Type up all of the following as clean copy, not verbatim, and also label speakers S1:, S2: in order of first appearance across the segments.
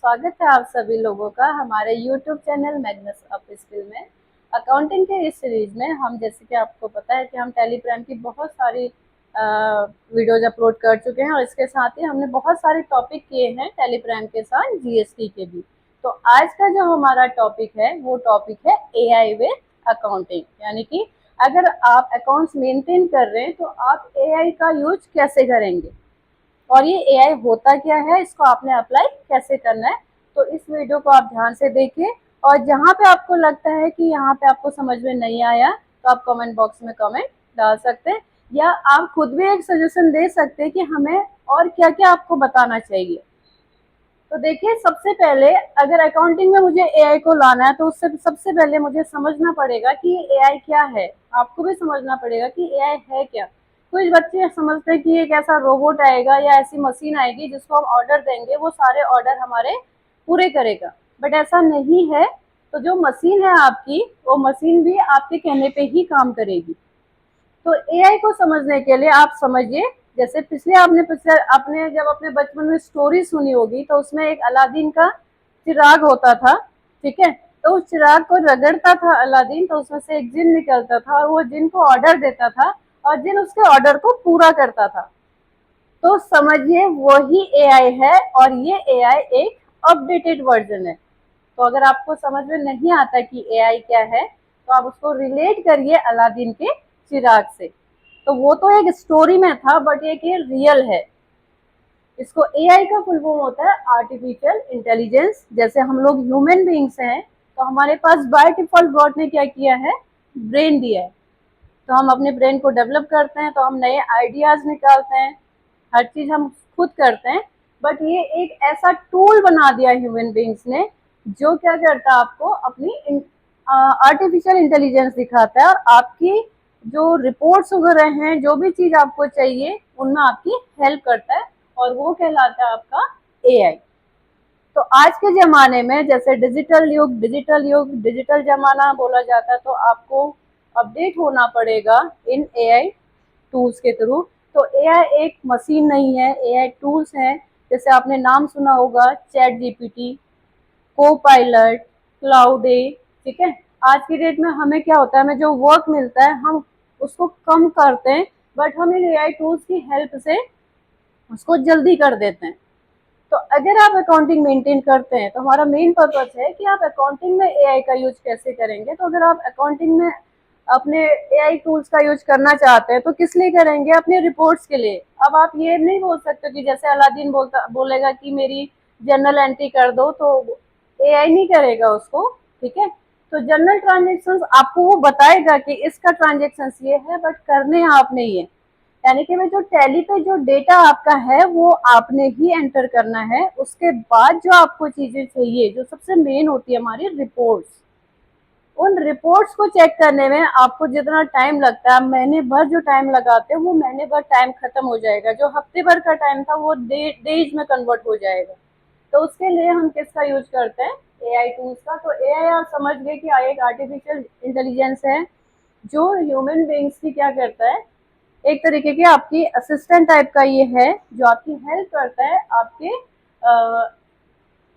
S1: स्वागत है आप सभी लोगों का हमारे YouTube चैनल मैग्नस अपस्किल में। अकाउंटिंग के इस सीरीज में हम, जैसे कि आपको पता है कि हम टेलीप्राइम की बहुत सारी वीडियोज अपलोड कर चुके हैं और इसके साथ ही हमने बहुत सारे टॉपिक किए हैं टेलीप्राइम के साथ जीएसटी के भी। तो आज का जो हमारा टॉपिक है वो टॉपिक है एआई विद अकाउंटिंग, यानी कि अगर आप अकाउंट्स मेंटेन कर रहे हैं तो आप एआई का यूज कैसे करेंगे और ये एआई होता क्या है, इसको आपने अप्लाई कैसे करना है। तो इस वीडियो को आप ध्यान से देखिए और जहाँ पे आपको लगता है कि यहाँ पे आपको समझ में नहीं आया तो आप कमेंट बॉक्स में कमेंट डाल सकते हैं या आप खुद भी एक सजेशन दे सकते हैं कि हमें और क्या क्या आपको बताना चाहिए। तो देखिए, सबसे पहले अगर अकाउंटिंग में मुझे एआई को लाना है तो उससे सबसे पहले मुझे समझना पड़ेगा कि एआई क्या है। आपको भी समझना पड़ेगा कि एआई है क्या। कुछ बच्चे समझते हैं कि एक ऐसा रोबोट आएगा या ऐसी मशीन आएगी जिसको हम ऑर्डर देंगे वो सारे ऑर्डर हमारे पूरे करेगा, बट ऐसा नहीं है। तो जो मशीन है आपकी, वो मशीन भी आपके कहने पे ही काम करेगी। तो एआई को समझने के लिए आप समझिए, जैसे आपने जब अपने बचपन में स्टोरी सुनी होगी तो उसमें एक अलादीन का चिराग होता था, ठीक है। तो उस चिराग को रगड़ता था अलादीन, तो उसमें से एक जिन निकलता था और वो जिन को ऑर्डर देता था और जिन उसके ऑर्डर को पूरा करता था। तो समझिए वही एआई है और ये एआई एक अपडेटेड वर्जन है। तो अगर आपको समझ में नहीं आता कि एआई क्या है तो आप उसको रिलेट करिए अलादीन के चिराग से। तो वो तो एक स्टोरी में था, बट ये रियल है। इसको एआई का फुल फॉर्म होता है आर्टिफिशियल इंटेलिजेंस। जैसे हम लोग ह्यूमन बीइंग्स हैं तो हमारे पास बाय डिफॉल्ट गॉड ने क्या किया है, ब्रेन दिया है। तो हम अपने ब्रेन को डेवलप करते हैं, तो हम नए आइडियाज निकालते हैं, हर चीज हम खुद करते हैं। बट ये एक ऐसा टूल बना दिया ह्यूमन बीइंग्स ने जो क्या करता है, आपको अपनी आर्टिफिशियल इंटेलिजेंस दिखाता है और आपकी जो रिपोर्ट्स वगैरह हैं, जो भी चीज आपको चाहिए उनमें आपकी हेल्प करता है और वो कहलाता है आपका एआई। तो आज के ज़माने में जैसे डिजिटल ज़माना बोला जाता है, तो आपको अपडेट होना पड़ेगा इन एआई टूल्स के थ्रू। तो एआई एक मशीन नहीं है, एआई टूल्स हैं। जैसे आपने नाम सुना होगा चैट जीपीटी, कोपायलट, क्लाउडे, ठीक है। आज की डेट में हमें क्या होता है, हमें जो वर्क मिलता है हम उसको कम करते हैं, बट हम इन एआई टूल्स की हेल्प से उसको जल्दी कर देते हैं। तो अगर आप अकाउंटिंग मेंटेन करते हैं तो हमारा मेन पर्पस है कि आप अकाउंटिंग में एआई का यूज कैसे करेंगे। तो अगर आप अकाउंटिंग में अपने एआई टूल्स का यूज करना चाहते हैं तो किस लिए करेंगे, अपने रिपोर्ट्स के लिए। अब आप ये नहीं बोल सकते कि जैसे अलादीन बोलेगा कि मेरी जर्नल एंट्री कर दो, तो एआई नहीं करेगा उसको, ठीक है। तो जर्नल ट्रांजेक्शन आपको वो बताएगा कि इसका ट्रांजेक्शन ये है, बट करने आपने ही है। यानी कि जो टैली पे जो डेटा आपका है वो आपने ही एंटर करना है। उसके बाद जो आपको चीजें चाहिए, जो सबसे मेन होती है हमारी रिपोर्ट्स, उन रिपोर्ट्स को चेक करने में आपको जितना टाइम लगता है, महीने भर जो टाइम लगाते हैं वो महीने भर टाइम खत्म हो जाएगा। जो हफ्ते भर का टाइम था वो डेज में कन्वर्ट हो जाएगा। तो उसके लिए हम किसका यूज करते हैं, एआई टूल्स का। तो एआई आप समझ गए कि एक आर्टिफिशियल इंटेलिजेंस है जो ह्यूमन बींग्स की क्या करता है, एक तरीके की आपकी असिस्टेंट टाइप का ये है, जो आपकी हेल्प करता है आपके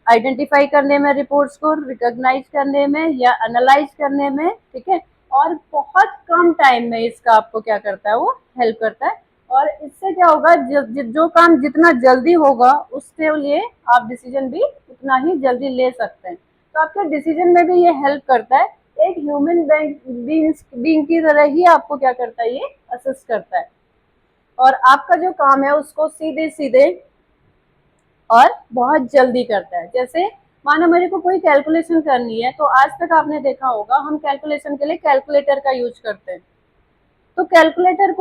S1: आइडेंटिफाई करने में, रिपोर्ट्स को रिकॉग्नाइज करने में या एनालाइज करने में, ठीक है। और बहुत कम टाइम में इसका आपको क्या करता है, वो हेल्प करता है। और इससे क्या होगा, जो काम जितना जल्दी होगा उसके लिए आप डिसीजन भी उतना ही जल्दी ले सकते हैं। तो आपके डिसीजन में भी ये हेल्प करता है। एक ह्यूमन बीइंग की तरह ही आपको क्या करता है, ये असिस्ट करता है और आपका जो काम है उसको सीधे सीधे और बहुत जल्दी करता है। जैसे मानो मेरे को कोई कैलकुलेशन करनी है, तो आज तक आपने देखा होगा हम कैलकुलेशन के लिए कैलकुलेटर का यूज करते हैं। तो कैलकुलेटर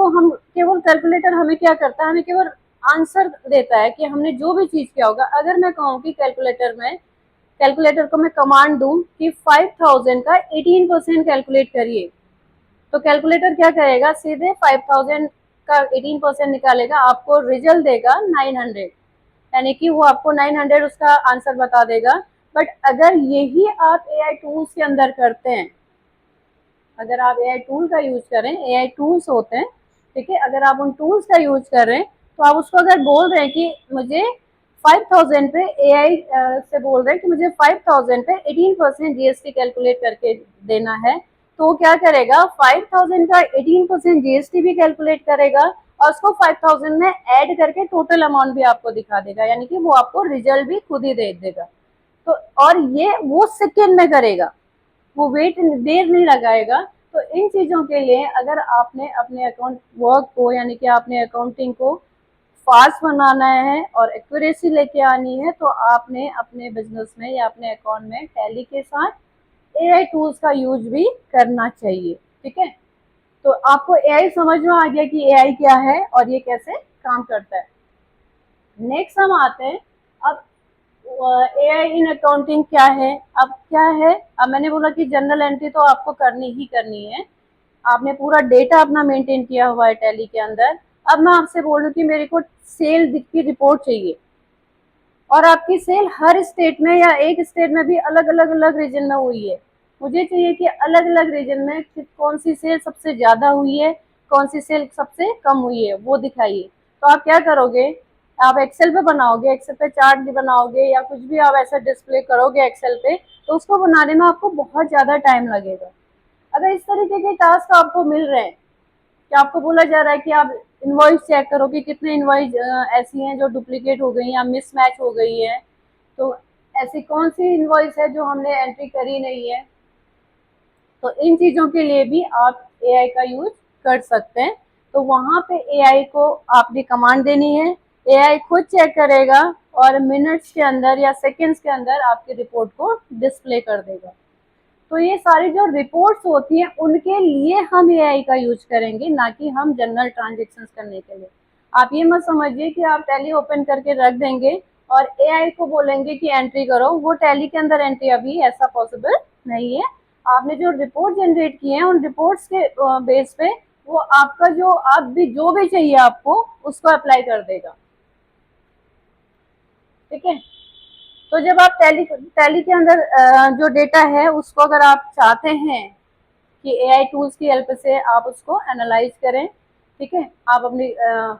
S1: हमें क्या करता है, हमें केवल आंसर देता है कि हमने जो भी चीज किया होगा। अगर मैं कहूँ कि कैलकुलेटर को मैं कमांड दूं कि 5000 का 18% कैलकुलेट करिए, तो कैलकुलेटर क्या करेगा, सीधे 5000 का 18% निकालेगा, आपको रिजल्ट देगा 900, यानी कि वो आपको 900 उसका आंसर बता देगा। बट अगर यही आप एआई टूल्स के अंदर करते हैं, अगर आप एआई टूल का यूज करें, एआई टूल्स होते हैं, ठीक है, अगर आप उन टूल्स का यूज कर रहे हैं तो आप उसको अगर बोल रहे हैं कि मुझे 5000 पे एआई से बोल रहे हैं कि मुझे 5000 पे 18% जीएसटी कैलकुलेट करके देना है, तो वो क्या करेगा, 5000 का 18% जीएसटी भी कैलकुलेट करेगा और उसको 5000 में ऐड करके टोटल अमाउंट भी आपको दिखा देगा, यानी कि वो आपको रिजल्ट भी खुद ही दे देगा। तो और ये वो सेकेंड में करेगा, वो वेट देर नहीं लगाएगा। तो इन चीज़ों के लिए अगर आपने अपने अकाउंट वर्क को, यानी कि आपने अकाउंटिंग को फास्ट बनाना है और एक्यूरेसी लेके आनी है, तो आपने अपने बिजनेस में या अपने अकाउंट में टैली के साथ एआई टूल्स का यूज भी करना चाहिए। ठीक है, तो आपको एआई समझ में आ गया कि एआई क्या है और ये कैसे काम करता है। नेक्स्ट हम आते हैं, अब एआई इन अकाउंटिंग क्या है। अब क्या है, अब मैंने बोला कि जनरल एंट्री तो आपको करनी ही करनी है, आपने पूरा डेटा अपना मेंटेन किया हुआ है टैली के अंदर। अब मैं आपसे बोलूं कि मेरे को सेल की रिपोर्ट चाहिए, और आपकी सेल हर स्टेट में या एक स्टेट में भी अलग अलग अलग रीजन में हुई है, मुझे चाहिए कि अलग अलग रीजन में कौन सी सेल सबसे ज्यादा हुई है, कौन सी सेल सबसे कम हुई है, वो दिखाइए। तो आप क्या करोगे, आप एक्सेल पे बनाओगे, एक्सेल पे चार्ट भी बनाओगे या कुछ भी आप ऐसा डिस्प्ले करोगे एक्सेल पे, तो उसको बनाने में आपको बहुत ज्यादा टाइम लगेगा। अगर इस तरीके के टास्क आपको मिल रहे हैं कि आपको बोला जा रहा है कि आप इनवॉइस चेक करो कि कितने इनवॉइस ऐसी हैं जो डुप्लीकेट हो गई या मिसमैच हो गई है, तो ऐसी कौन सी इनवॉइस है जो हमने एंट्री करी नहीं है, तो इन चीज़ों के लिए भी आप एआई का यूज कर सकते हैं। तो वहाँ पे एआई को आपने कमांड देनी है, एआई खुद चेक करेगा और मिनट्स के अंदर या सेकंड्स के अंदर आपकी रिपोर्ट को डिस्प्ले कर देगा। तो ये सारी जो रिपोर्ट्स होती हैं उनके लिए हम एआई का यूज करेंगे, ना कि हम जनरल ट्रांजेक्शन्स करने के लिए। आप ये मत समझिए कि आप टैली ओपन करके रख देंगे और एआई को बोलेंगे कि एंट्री करो, वो टैली के अंदर एंट्री अभी ऐसा पॉसिबल नहीं है। आपने जो रिपोर्ट जनरेट किए हैं उन रिपोर्ट्स के बेस पे वो आपका जो आप भी जो भी चाहिए आपको उसको अप्लाई कर देगा। ठीक है, तो जब आप टैली टैली के अंदर जो डेटा है उसको अगर आप चाहते हैं कि एआई टूल्स की हेल्प से आप उसको एनालाइज करें, ठीक है, आप अपनी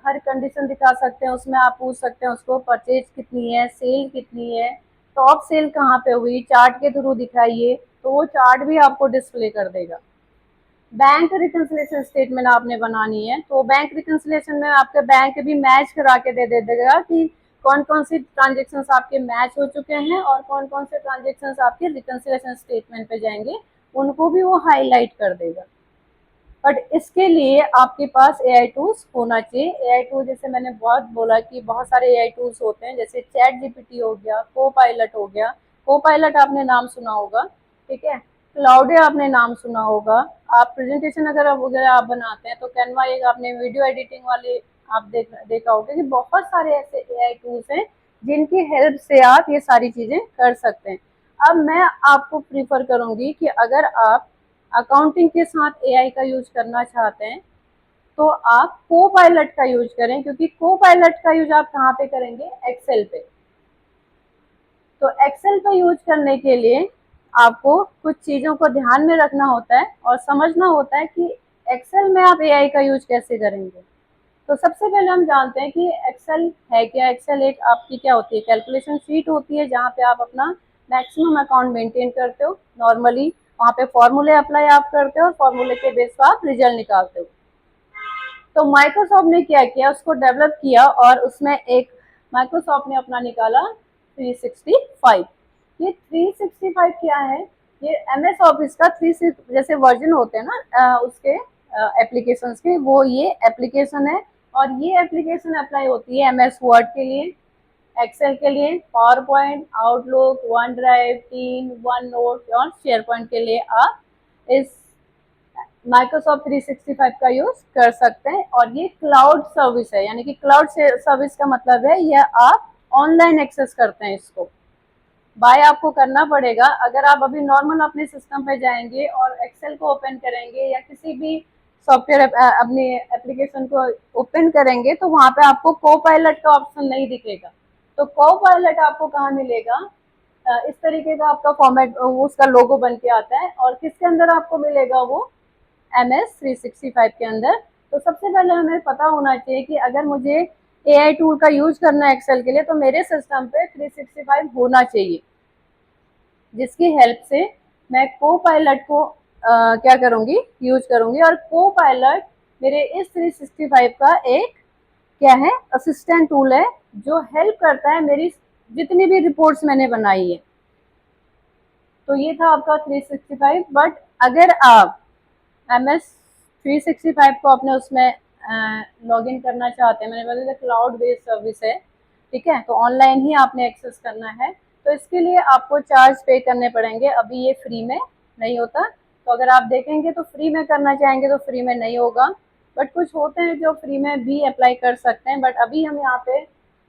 S1: हर कंडीशन दिखा सकते हैं, उसमें आप पूछ सकते हैं उसको परचेज कितनी है, सेल कितनी है, टॉप सेल कहाँ पे हुई, चार्ट के थ्रू दिखाइए, तो वो चार्ट भी आपको डिस्प्ले कर देगा। बैंक रिकन्सिलेशन स्टेटमेंट आपने बनानी है, तो बैंक रिकन्सिलेशन में आपके बैंक भी मैच करा के दे देगा कि कौन कौन सी ट्रांजेक्शन्स आपके मैच हो चुके हैं और कौन कौन से ट्रांजेक्शन्स आपके रिकन्सिलेशन स्टेटमेंट पे जाएंगे, उनको भी वो हाईलाइट कर देगा। बट इसके लिए आपके पास एआई टूल्स होना चाहिए। एआई टूल जैसे मैंने बहुत बोला कि बहुत सारे एआई टूल्स होते हैं, जैसे चैट जीपीटी हो गया, को पायलट हो गया, को पायलट आपने नाम सुना होगा, ठीक है, क्लाउडे आपने नाम सुना होगा। आप प्रेजेंटेशन अगर वगैरह आप बनाते हैं तो कैनवा एक आपने वीडियो एडिटिंग वाले आप देखा होगा कि बहुत सारे ऐसे एआई टूल्स हैं जिनकी हेल्प से आप ये सारी चीजें कर सकते हैं। अब मैं आपको प्रीफर करूंगी कि अगर आप अकाउंटिंग के साथ एआई का यूज करना चाहते हैं तो आप को पायलट का यूज करें, क्योंकि को पायलट का यूज आप कहाँ पे करेंगे, एक्सेल पे। तो एक्सेल पे यूज करने के लिए आपको कुछ चीज़ों को ध्यान में रखना होता है और समझना होता है कि एक्सेल में आप एआई का यूज कैसे करेंगे। तो सबसे पहले हम जानते हैं कि एक्सेल है क्या। एक्सेल एक आपकी क्या होती है, कैलकुलेशन शीट होती है जहाँ पे आप अपना मैक्सिमम अकाउंट मेंटेन करते हो नॉर्मली, वहाँ पे फॉर्मूले अप्लाई आप करते हो और फॉर्मूले के बेस पर आप रिजल्ट निकालते हो। तो माइक्रोसॉफ्ट ने क्या किया, उसको डेवलप किया और उसमें एक माइक्रोसॉफ्ट ने अपना निकाला 365। ये 365 क्या है, ये एमएस ऑफिस का 3 जैसे वर्जन होते हैं ना उसके एप्लीकेशंस के, वो ये एप्लीकेशन है। और ये एप्लीकेशन अप्लाई होती है एमएस वर्ड के लिए, एक्सेल के लिए, power point, outlook, one drive, team, one note और शेयर पॉइंट के लिए आप इस माइक्रोसॉफ्ट 365 का यूज कर सकते हैं। और ये क्लाउड सर्विस है, यानी कि क्लाउड सर्विस का मतलब है यह आप ऑनलाइन एक्सेस करते हैं इसको, बाय आपको करना पड़ेगा। अगर आप अभी नॉर्मल अपने सिस्टम पे जाएंगे और एक्सेल को ओपन करेंगे या किसी भी सॉफ्टवेयर अपनी एप्लीकेशन को ओपन करेंगे तो वहाँ पे आपको को पायलट का ऑप्शन नहीं दिखेगा। तो को पायलट आपको कहाँ मिलेगा, इस तरीके का आपका फॉर्मेट उसका लोगो बन के आता है और किसके अंदर आपको मिलेगा, वो MS 365 के अंदर। तो सबसे पहले हमें पता होना चाहिए कि अगर मुझे AI टूल का यूज करना है एक्सेल के लिए, तो मेरे सिस्टम पे 365 होना चाहिए, जिसकी हेल्प से मैं को पायलट को क्या करूंगी, यूज करूंगी। और को पायलट मेरे इस 365 का एक क्या है, असिस्टेंट टूल है, जो हेल्प करता है मेरी जितनी भी रिपोर्ट्स मैंने बनाई है। तो ये था आपका 365। बट अगर आप MS 365 को अपने उसमें लॉग इन करना चाहते हैं, मैंने बोला क्लाउड बेस्ड सर्विस है, ठीक है, तो ऑनलाइन ही आपने एक्सेस करना है, तो इसके लिए आपको चार्ज पे करने पड़ेंगे। अभी ये फ्री में नहीं होता, तो अगर आप देखेंगे तो फ्री में करना चाहेंगे तो फ्री में नहीं होगा, बट कुछ होते हैं जो फ्री में भी अप्लाई कर सकते हैं। बट अभी हम यहाँ पे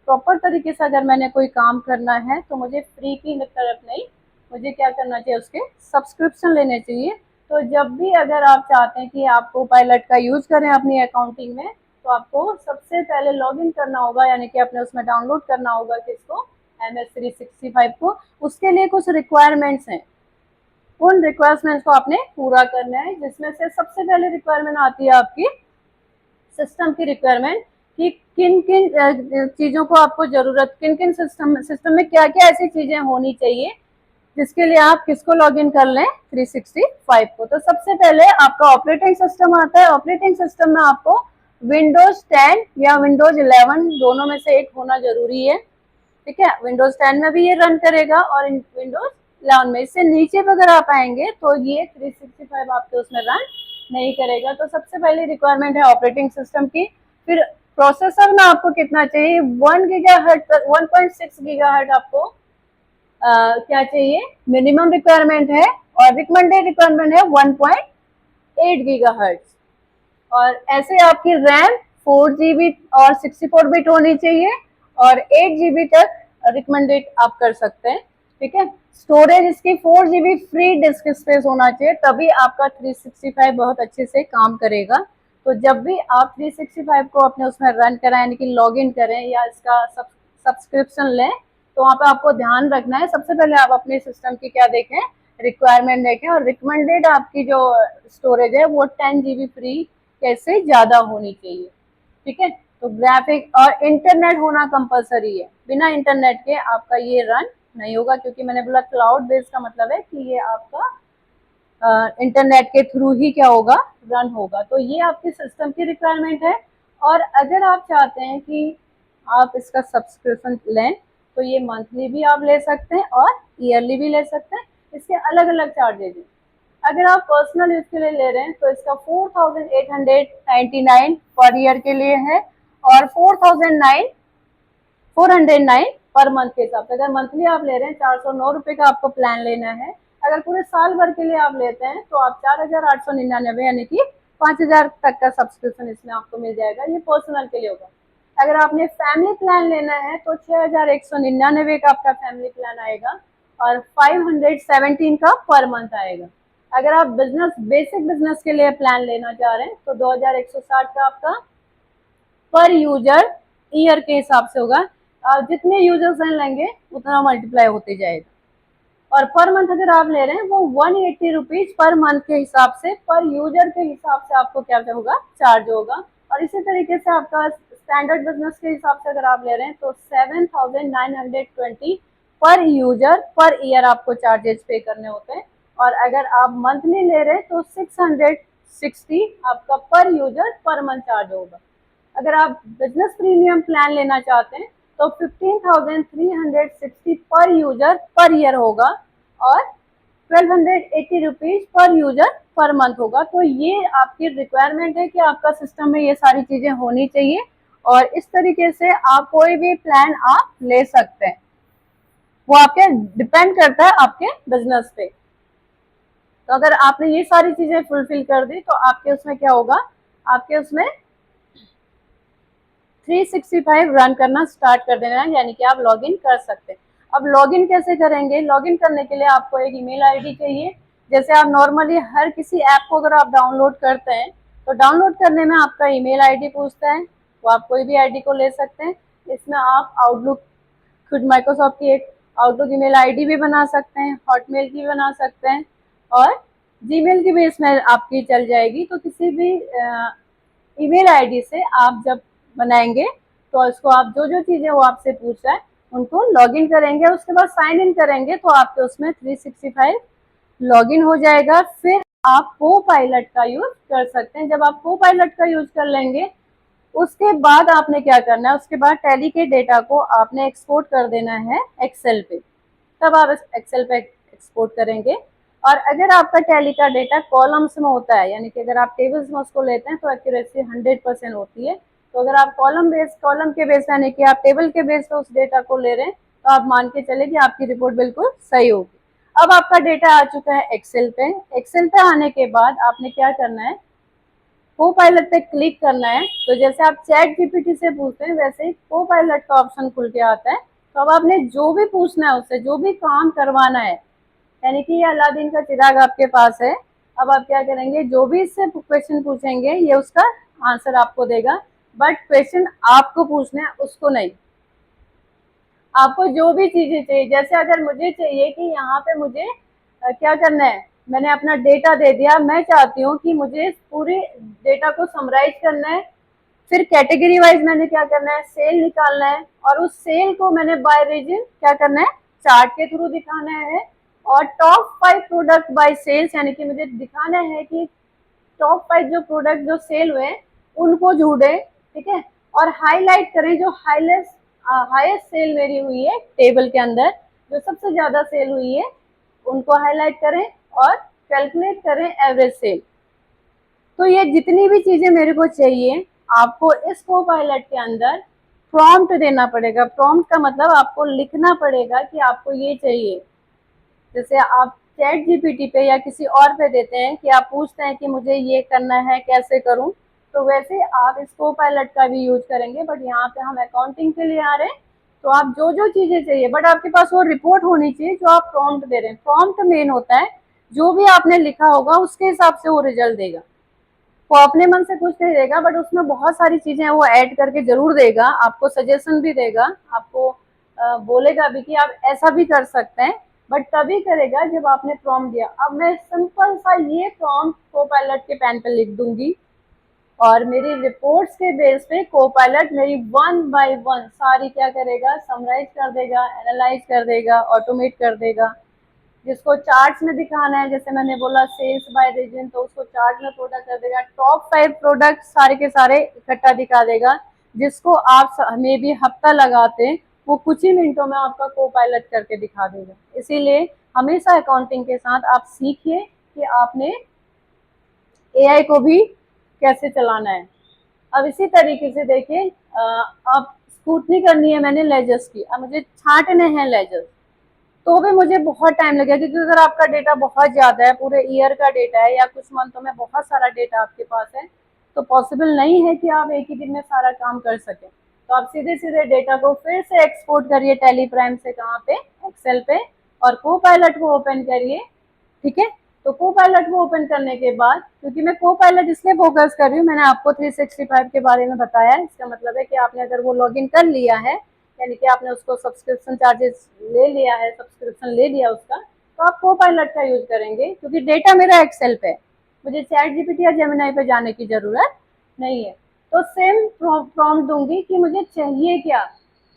S1: प्रॉपर तरीके से अगर मैंने कोई काम करना है तो मुझे फ्री की तरफ नहीं, मुझे क्या करना चाहिए, उसके सब्सक्रिप्शन लेने चाहिए। तो जब भी अगर आप चाहते हैं कि आप कोपायलट का यूज करें अपनी अकाउंटिंग में, तो आपको सबसे पहले लॉगिन करना होगा, यानी कि अपने उसमें डाउनलोड करना होगा किसको, MS 365 को। उसके लिए कुछ रिक्वायरमेंट्स हैं, उन रिक्वायरमेंट्स को आपने पूरा करना है, जिसमें से सबसे पहले रिक्वायरमेंट आती है आपकी सिस्टम की रिक्वायरमेंट, कि किन किन चीज़ों को आपको ज़रूरत, किन किन सिस्टम में क्या क्या ऐसी चीज़ें होनी चाहिए जिसके लिए आप किसको लॉगिन कर लें, 365 को। तो सबसे पहले आपका ऑपरेटिंग सिस्टम आता है। ऑपरेटिंग सिस्टम में आपको विंडोज 10 या विंडोज 11 दोनों में से एक होना जरूरी है, ठीक है। विंडोज 10 में भी ये रन करेगा और विंडोज 11 में। इससे नीचे पर अगर आप आएंगे तो ये 365 आपके उसमें रन नहीं करेगा। तो सबसे पहले रिक्वायरमेंट है ऑपरेटिंग सिस्टम की। फिर प्रोसेसर में आपको कितना चाहिए, 1.6 गीगाहर्ट्ज आपको क्या चाहिए, मिनिमम रिक्वायरमेंट है, और रिकमेंडेड रिक्वायरमेंट है 1.8 गीगाहर्ट्ज। और ऐसे आपकी रैम 4 GB और 64 बिट होनी चाहिए, और 8 GB तक रिकमेंडेड आप कर सकते हैं, ठीक है। स्टोरेज इसकी 4 GB फ्री डिस्क स्पेस होना चाहिए, तभी आपका 365 बहुत अच्छे से काम करेगा। तो जब भी आप 365 को अपने उसमें रन कराएं, यानी कि लॉग इन करें या इसका सब्सक्रिप्शन लें, तो वहाँ पे आपको ध्यान रखना है, सबसे पहले आप अपने सिस्टम की क्या देखें, रिक्वायरमेंट देखें, और रिकमेंडेड आपकी जो स्टोरेज है वो 10 GB फ्री कैसे ज़्यादा होनी चाहिए, ठीक है। तो ग्राफिक और इंटरनेट होना कंपलसरी है, बिना इंटरनेट के आपका ये रन नहीं होगा, क्योंकि मैंने बोला क्लाउड बेस्ड का मतलब है कि ये आपका इंटरनेट के थ्रू ही क्या होगा, रन होगा। तो ये आपकी सिस्टम की रिक्वायरमेंट है। और अगर आप चाहते हैं कि आप इसका सब्सक्रिप्शन लें, तो ये मंथली भी आप ले सकते हैं और ईयरली भी ले सकते हैं, इसके अलग अलग चार्जेज हैं। अगर आप पर्सनल यूज के लिए ले रहे हैं तो इसका 4899 पर ईयर के लिए है, और 409 पर मंथ के हिसाब से। अगर मंथली आप ले रहे हैं 409 रुपए का आपको प्लान लेना है, अगर पूरे साल भर के लिए आप लेते हैं तो आप 4899 यानी कि 5000 तक का सब्सक्रिप्शन इसमें आपको मिल जाएगा। ये पर्सनल के लिए होगा। अगर आपने फैमिली प्लान लेना है तो 6199 का आपका फैमिली प्लान आएगा, और 517 का पर मंथ आएगा। अगर आप बिजनेस बेसिक बिजनेस के लिए प्लान लेना चाह रहे हैं तो 2160 का आपका पर यूजर ईयर के हिसाब से होगा। आप जितने यूजर्स लेंगे उतना मल्टीप्लाई होते जाएगा। और पर मंथ अगर आप ले रहे हैं वो 180 रुपीज पर मंथ के हिसाब से, पर यूजर के हिसाब से आपको क्या होगा, चार्ज होगा। और इसी तरीके से आपका स्टैंडर्ड बिजनेस के हिसाब से अगर आप ले रहे हैं तो 7920 पर यूजर पर ईयर आपको चार्जेस पे करने होते हैं। और अगर आप मंथली ले रहे हैं तो 660 आपका पर यूजर पर मंथ चार्ज होगा। अगर आप बिजनेस प्रीमियम प्लान लेना चाहते हैं तो 15,360 पर यूजर पर ईयर होगा, और 1280 rupees per user per month होगा। तो ये आपकी रिक्वायरमेंट है कि आपका सिस्टम में ये सारी चीजें होनी चाहिए, और इस तरीके से आप कोई भी प्लान आप ले सकते हैं। वो आपके डिपेंड करता है आपके बिजनेस पे। तो अगर आपने ये सारी चीजें फुलफिल कर दी तो आपके उसमें क्या होगा, आपके उसमें 365 रन करना स्टार्ट कर देना है, यानी कि आप लॉगिन कर सकते हैं। अब लॉगिन कैसे करेंगे, लॉगिन करने के लिए आपको एक ईमेल आईडी चाहिए। जैसे आप नॉर्मली हर किसी ऐप को अगर आप डाउनलोड करते हैं तो डाउनलोड करने में आपका ईमेल आईडी पूछता है, तो आप कोई भी आईडी को ले सकते हैं। इसमें आप आउटलुक, खुद माइक्रोसॉफ्ट की एक आउटलुक ईमेल आईडी भी बना सकते हैं, हॉटमेल की बना सकते हैं, और जीमेल की भी इसमें आपकी चल जाएगी। तो किसी भी ईमेल आईडी से आप जब बनाएंगे तो इसको आप जो जो चीजें वो आपसे पूछ रहा है उनको लॉगिन करेंगे, उसके बाद साइन इन करेंगे तो आपके उसमें 365 लॉगिन हो जाएगा। फिर आप को पायलट का यूज कर सकते हैं। जब आप को पायलट का यूज कर लेंगे उसके बाद आपने क्या करना है, उसके बाद टैली के डेटा को आपने एक्सपोर्ट कर देना है एक्सेल पे। तब आप एक्सेल पे एक्सपोर्ट करेंगे। और अगर आपका टैली का डेटा कॉलम्स में होता है, यानी कि अगर आप टेबल्स में उसको लेते हैं तो एक्यूरेसी 100% होती है। तो अगर आप कॉलम के बेस यानी कि आप टेबल के बेस पे उस डेटा को ले रहे हैं तो आप मान के चले कि आपकी रिपोर्ट बिल्कुल सही होगी। अब आपका डेटा आ चुका है एक्सेल पे। एक्सेल पे आने के बाद आपने क्या करना है, को पायलट पे क्लिक करना है। तो जैसे आप चैट जीपीटी से पूछते हैं वैसे ही को पायलट का ऑप्शन खुल के आता है। तो अब आपने जो भी पूछना है उससे, जो भी काम करवाना है, यानी कि ये अलादीन का चिराग आपके पास है। अब आप क्या करेंगे, जो भी इससे क्वेश्चन पूछेंगे ये उसका आंसर आपको देगा, बट क्वेश्चन आपको पूछना है, उसको नहीं। आपको जो भी चीजें चाहिए, जैसे अगर मुझे चाहिए कि यहाँ पे मुझे क्या करना है, मैंने अपना डेटा दे दिया, मैं चाहती हूँ कि मुझे पूरी डेटा को समराइज करना है। फिर कैटेगरी वाइज मैंने क्या करना है, सेल निकालना है, और उस सेल को मैंने बाय रीजन क्या करना है, चार्ट के थ्रू दिखाना है। और टॉप 5 प्रोडक्ट बाय सेल्स, यानी कि मुझे दिखाना है कि टॉप 5 जो प्रोडक्ट जो सेल हुए उनको ढूंढे, ठीक है। और हाईलाइट करें जो हाईएस्ट सेल मेरी हुई है टेबल के अंदर, जो सबसे ज्यादा सेल हुई है उनको हाईलाइट करें और कैलकुलेट करें एवरेज सेल। तो ये जितनी भी चीजें मेरे को चाहिए, आपको इस को पायलट के अंदर प्रॉम्प्ट देना पड़ेगा। प्रॉम्प्ट का मतलब आपको लिखना पड़ेगा कि आपको ये चाहिए। जैसे आप चैट जीपीटी पे या किसी और पे देते हैं कि आप पूछते हैं कि मुझे ये करना है कैसे करूं, तो वैसे आप इस को पायलट का भी यूज करेंगे। बट यहाँ पे हम अकाउंटिंग के लिए आ रहे हैं, तो आप जो जो चीजें चाहिए, बट आपके पास वो रिपोर्ट होनी चाहिए जो आप प्रॉम्प्ट दे रहे हैं। प्रॉम्प्ट मेन होता है, जो भी आपने लिखा होगा उसके हिसाब से वो रिजल्ट देगा। वो अपने मन से कुछ नहीं देगा, बट उसमें बहुत सारी चीजें वो ऐड करके जरूर देगा, आपको सजेशन भी देगा, आपको बोलेगा भी कि आप ऐसा भी कर सकते हैं, बट तभी करेगा जब आपने प्रॉम्प्ट दिया। अब मैं सिंपल सा ये प्रॉम्प्ट को पायलट के पेन पे लिख दूंगी और मेरी रिपोर्ट्स के बेस पे को पायलट मेरी 1 बाय 1 सारी क्या करेगा, समराइज कर देगा, एनालाइज कर देगा, ऑटोमेट कर देगा। जिसको चार्ट्स में दिखाना है, जैसे मैंने बोला सेल्स बाय रीजन, तो उसको चार्ट में प्रोडक्ट कर देगा। टॉप 5 प्रोडक्ट सारे के सारे इकट्ठा दिखा देगा। जिसको आप मे भी हफ्ता लगाते हैं वो कुछ ही मिनटों में आपका को पायलट करके दिखा देगा। इसीलिए हमेशा अकाउंटिंग के साथ आप सीखिए कि आपने एआई को भी कैसे चलाना है। अब इसी तरीके से देखिए, अब स्कूटनी करनी है मैंने लेजर्स की, अब मुझे छांटने हैं लेजर्स, तो भी मुझे बहुत टाइम लगेगा, क्योंकि अगर आपका डेटा बहुत ज्यादा है, पूरे ईयर का डेटा है या कुछ मंथों में बहुत सारा डेटा आपके पास है, तो पॉसिबल नहीं है कि आप एक ही दिन में सारा काम कर सकें। तो आप सीधे सीधे डेटा को फिर से एक्सपोर्ट करिए टैली प्राइम से, कहाँ पे, एक्सेल पे, और को पायलट को ओपन करिए, ठीक है। तो को पायलट को ओपन करने के बाद, क्योंकि मैं को पायलट इसलिए फोकस कर रही हूँ, मैंने आपको 365 के बारे में बताया, इसका मतलब है कि आपने अगर वो लॉगिन कर लिया है, यानी कि आपने उसको सब्सक्रिप्शन चार्जेस ले लिया है, सब्सक्रिप्शन ले लिया उसका, तो आप को पायलट का यूज करेंगे, क्योंकि डेटा मेरा एक्सेल पे है, मुझे चैट जीपीटी या जेमिनाई पे जाने की जरूरत नहीं है। तो सेम प्रॉम्प्ट दूंगी कि मुझे चाहिए क्या,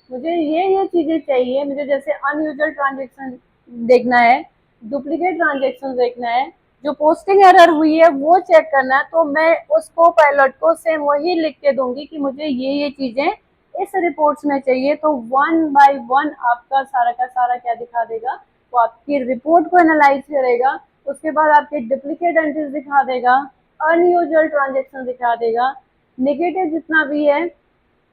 S1: मुझे ये चीजें चाहिए, मुझे जैसे अनयूजुअल ट्रांजेक्शन देखना है, डुप्लीकेट ट्रांजेक्शन देखना है, जो पोस्टिंग एरर हुई है वो चेक करना है, तो मैं उसको पायलट को सेम वही लिख के दूंगी कि मुझे ये चीजें इस रिपोर्ट्स में चाहिए। तो 1 बाय 1 आपका सारा का सारा क्या दिखा देगा, वो आपकी रिपोर्ट को एनालाइज करेगा, उसके बाद आपके डुप्लीकेट एंट्रीज दिखा देगा, अनयूजुअल ट्रांजेक्शन दिखा देगा, नेगेटिव जितना भी है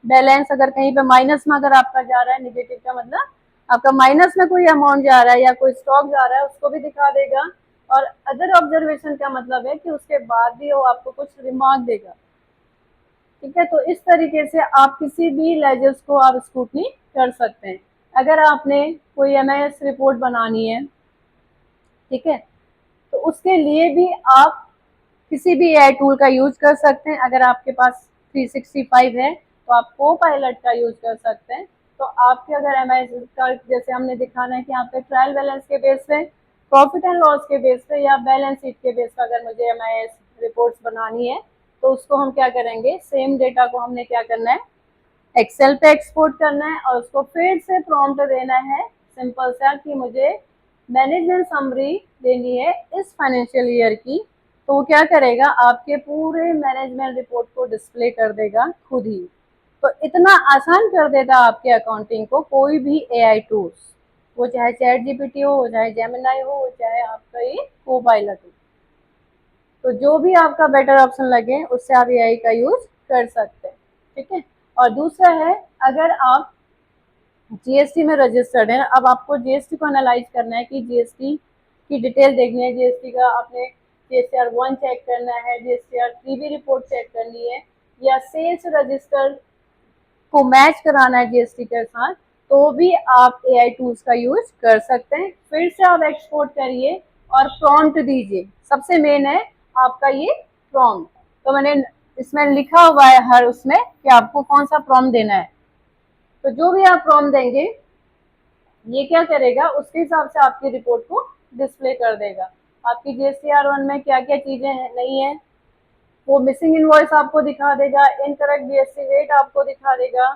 S1: बैलेंस, अगर कहीं पे माइनस में अगर आपका जा रहा है, नेगेटिव का मतलब आपका माइनस में कोई अमाउंट जा रहा है या कोई स्टॉक जा रहा है, उसको भी दिखा देगा। और अदर ऑब्जर्वेशन का मतलब है कि उसके बाद भी वो आपको कुछ रिमार्क देगा, ठीक है। तो इस तरीके से आप किसी भी लेजर्स को आप स्क्रूटनी कर सकते हैं। अगर आपने कोई एमआईएस रिपोर्ट बनानी है, ठीक है, तो उसके लिए भी आप किसी भी एआई टूल का यूज कर सकते हैं। अगर आपके पास 365 है तो आप को पायलट का यूज कर सकते हैं। तो आपके अगर एमआईएस का जैसे हमने दिखाना है कि यहाँ पे ट्रायल बैलेंस के बेस पे, प्रॉफिट एंड लॉस के बेस पे या बैलेंस शीट के बेस पे अगर मुझे एमआईएस रिपोर्ट्स बनानी है, तो उसको हम क्या करेंगे, सेम डेटा को हमने क्या करना है, एक्सेल पे एक्सपोर्ट करना है और उसको फिर से प्रॉम्प्ट देना है सिंपल सा कि मुझे मैनेजमेंट समरी देनी है इस फाइनेंशियल ईयर की। तो वो क्या करेगा, आपके पूरे मैनेजमेंट रिपोर्ट को डिस्प्ले कर देगा खुद ही। तो इतना आसान कर देता आपके अकाउंटिंग को कोई भी एआई टूल्स, वो चाहे चैट जीपीटी हो, चाहे जेमिनाई हो, चाहे आपका ये कोपायलट हो। तो जो भी आपका बेटर ऑप्शन लगे उससे आप एआई का यूज कर सकते हैं। ठीक है। और दूसरा है, अगर आप जीएसटी में रजिस्टर्ड है, अब आपको जीएसटी को एनालाइज करना है कि जीएसटी की डिटेल देखनी है, जीएसटी का आपने जीएसटीआर 1 चेक करना है, जीएसटीआर 3 भी रिपोर्ट चेक करनी है, या सेल्स रजिस्टर को मैच कराना है जीएसटी के साथ, तो भी आप एआई टूल्स का यूज कर सकते हैं। फिर से आप एक्सपोर्ट करिए और प्रॉम्प्ट दीजिए। सबसे मेन है आपका ये प्रॉम्प्ट। तो मैंने इसमें लिखा हुआ है हर उसमें कि आपको कौन सा प्रॉम्प्ट देना है। तो जो भी आप प्रॉम्प्ट देंगे ये क्या करेगा, उसके हिसाब से आपकी रिपोर्ट को डिस्प्ले कर देगा। आपकी जीएसटीआर 1 में क्या क्या चीजें नहीं है वो मिसिंग इनवॉइस आपको दिखा देगा, इनकरेक्ट जीएसटी रेट आपको दिखा देगा,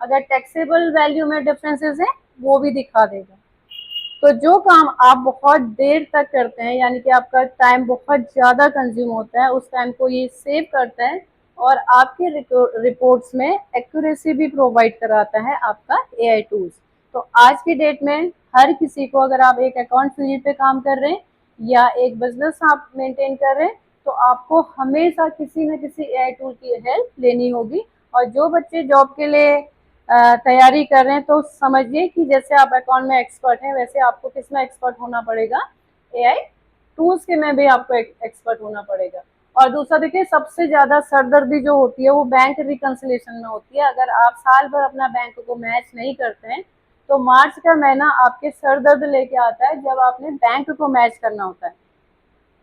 S1: अगर टैक्सेबल वैल्यू में डिफरेंसेस है वो भी दिखा देगा। तो जो काम आप बहुत देर तक करते हैं, यानी कि आपका टाइम बहुत ज़्यादा कंज्यूम होता है, उस टाइम को ये सेव करता है और आपके रिपोर्ट्स में एक्यूरेसी भी प्रोवाइड कराता है आपका एआई टूल्स। तो आज की डेट में हर किसी को, अगर आप एक अकाउंट फील्ड पे काम कर रहे हैं या एक बिजनेस आप मेंटेन कर रहे हैं, तो आपको हमेशा किसी न किसी एआई टूल की हेल्प लेनी होगी। और जो बच्चे जॉब के लिए तैयारी कर रहे हैं तो समझिए कि जैसे आप अकाउंट में एक्सपर्ट हैं वैसे आपको किस में एक्सपर्ट होना पड़ेगा, एआई टूल्स के में भी आपको एक्सपर्ट होना पड़ेगा। और दूसरा देखिए, सबसे ज्यादा सरदर्दी जो होती है वो बैंक रिकंसिलेशन में होती है। अगर आप साल भर अपना बैंक को मैच नहीं करते हैं तो मार्च का महीना आपके सरदर्द लेके आता है जब आपने बैंक को मैच करना होता है।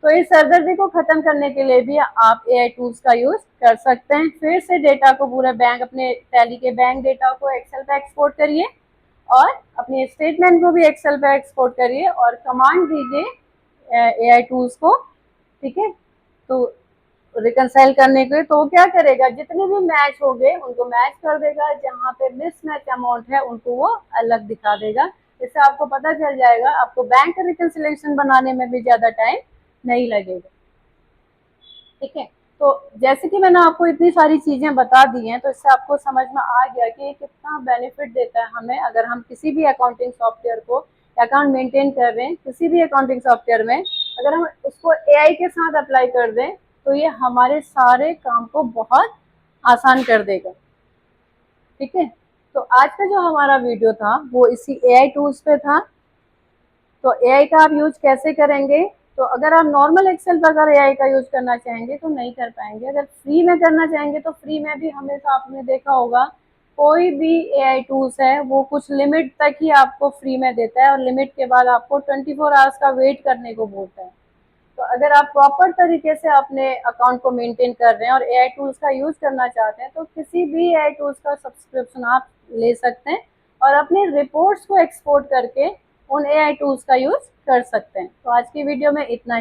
S1: तो इस सरदर्दी को खत्म करने के लिए भी आप एआई टूल्स का यूज कर सकते हैं। फिर से डेटा को पूरे बैंक, अपने टैली के बैंक डेटा को एक्सेल पे एक्सपोर्ट करिए और अपने स्टेटमेंट को भी एक्सेल पे एक्सपोर्ट करिए और कमांड दीजिए एआई टूल्स को। ठीक है। तो रिकंसाइल करने के, तो क्या करेगा, जितने भी मैच हो गए उनको मैच कर देगा, जहाँ पे मिसमैच अमाउंट है उनको वो अलग दिखा देगा। इससे आपको पता चल जाएगा, आपको बैंक रिकंसिलेशन बनाने में भी ज्यादा टाइम नहीं लगेगा। ठीक है। तो जैसे कि मैंने आपको इतनी सारी चीजें बता दी हैं, तो इससे आपको समझ में आ गया कि ये कितना बेनिफिट देता है हमें। अगर हम किसी भी अकाउंटिंग सॉफ्टवेयर को, अकाउंट मेंटेन कर रहे हैं किसी भी अकाउंटिंग सॉफ्टवेयर में, अगर हम उसको एआई के साथ अप्लाई कर दें तो ये हमारे सारे काम को बहुत आसान कर देगा। ठीक है। तो आज का जो हमारा वीडियो था वो इसी एआई टूल्स पे था। तो एआई का आप यूज कैसे करेंगे, तो अगर आप नॉर्मल एक्सेल पर अगर एआई का यूज करना चाहेंगे तो नहीं कर पाएंगे। अगर फ्री में करना चाहेंगे तो फ्री में भी हमेशा आपने देखा होगा कोई भी एआई टूल्स है वो कुछ लिमिट तक ही आपको फ्री में देता है और लिमिट के बाद आपको 24 आवर्स का वेट करने को बोलता है। तो अगर आप प्रॉपर तरीके से अपने अकाउंट को मेंटेन कर रहे हैं और एआई टूल्स का यूज करना चाहते हैं तो किसी भी एआई टूल्स का सब्सक्रिप्शन आप ले सकते हैं और अपने रिपोर्ट्स को एक्सपोर्ट करके उन एआई टूल्स का यूज कर सकते हैं। तो आज की वीडियो में इतना ही।